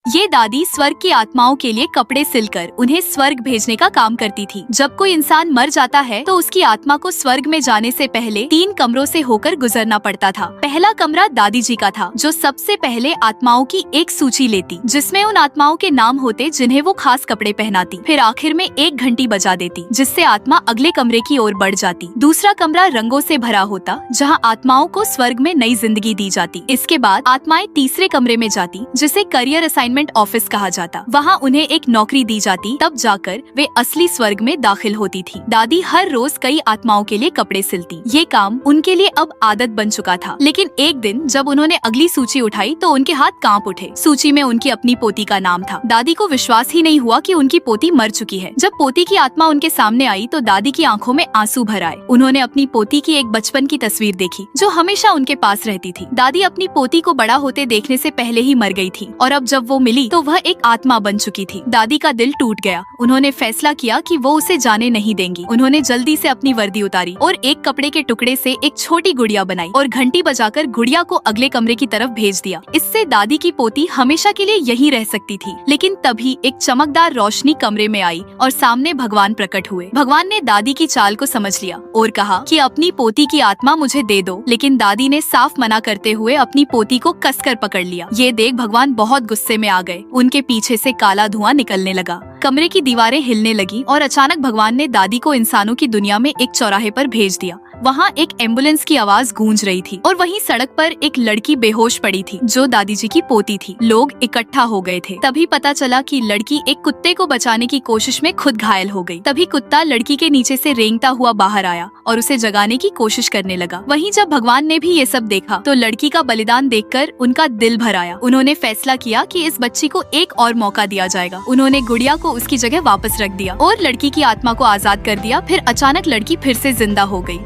ये दादी स्वर्ग की आत्माओं के लिए कपड़े सिलकर उन्हें स्वर्ग भेजने का काम करती थी। जब कोई इंसान मर जाता है तो उसकी आत्मा को स्वर्ग में जाने से पहले 3 कमरों से होकर गुजरना पड़ता था। पहला कमरा दादी जी का था, जो सबसे पहले आत्माओं की एक सूची लेती, जिसमें उन आत्माओं के नाम होते जिन्हें वो खास कपड़े पहनाती। फिर आखिर में एक घंटी बजा देती, जिससे आत्मा अगले कमरे की ओर बढ़ जाती। दूसरा कमरा रंगों से भरा होता, जहाँ आत्माओं को स्वर्ग में नई जिंदगी दी जाती। इसके बाद आत्माएं तीसरे कमरे में जाती, जिसे करियर असाइनमेंट ऑफिस कहा जाता। वहाँ उन्हें एक नौकरी दी जाती, तब जाकर वे असली स्वर्ग में दाखिल होती थी। दादी हर रोज कई आत्माओं के लिए कपड़े सिलती। ये काम उनके लिए अब आदत बन चुका था। लेकिन एक दिन जब उन्होंने अगली सूची उठाई तो उनके हाथ कांप उठे। सूची में उनकी अपनी पोती का नाम था। दादी को विश्वास ही नहीं हुआ कि उनकी पोती मर चुकी है। जब पोती की आत्मा उनके सामने आई तो दादी की आंखों में आंसू भर आए। उन्होंने अपनी पोती की एक बचपन की तस्वीर देखी, जो हमेशा उनके पास रहती थी। दादी अपनी पोती को बड़ा होते देखने से पहले ही मर गई थी, और अब जब वो मिली तो वह एक आत्मा बन चुकी थी। दादी का दिल टूट गया। उन्होंने फैसला किया कि वो उसे जाने नहीं देंगी। उन्होंने जल्दी से अपनी वर्दी उतारी और एक कपड़े के टुकड़े से एक छोटी गुड़िया बनाई और घंटी बजाकर गुड़िया को अगले कमरे की तरफ भेज दिया। इससे दादी की पोती हमेशा के लिए यहीं रह सकती थी। लेकिन तभी एक चमकदार रोशनी कमरे में आई और सामने भगवान प्रकट हुए। भगवान ने दादी की चाल को समझ लिया और कहा कि अपनी पोती की आत्मा मुझे दे दो। लेकिन दादी ने साफ मना करते हुए अपनी पोती को कसकर पकड़ लिया। ये देख भगवान बहुत गुस्से में आ गए। उनके पीछे से काला धुआं निकलने लगा। कमरे की दीवारें हिलने लगी और अचानक भगवान ने दादी को इंसानों की दुनिया में एक चौराहे पर भेज दिया। वहाँ एक एम्बुलेंस की आवाज गूंज रही थी और वहीं सड़क पर एक लड़की बेहोश पड़ी थी, जो दादी जी की पोती थी। लोग इकट्ठा हो गए थे। तभी पता चला कि लड़की एक कुत्ते को बचाने की कोशिश में खुद घायल हो गई। तभी कुत्ता लड़की के नीचे से रेंगता हुआ बाहर आया और उसे जगाने की कोशिश करने लगा। वहीं जब भगवान ने भी ये सब देखा तो लड़की का बलिदान देखकर उनका दिल भर आया। उन्होंने फैसला किया कि इस बच्ची को एक और मौका दिया जाएगा। उन्होंने गुड़िया को उसकी जगह वापस रख दिया और लड़की की आत्मा को आजाद कर दिया। फिर अचानक लड़की फिर से जिंदा हो गई।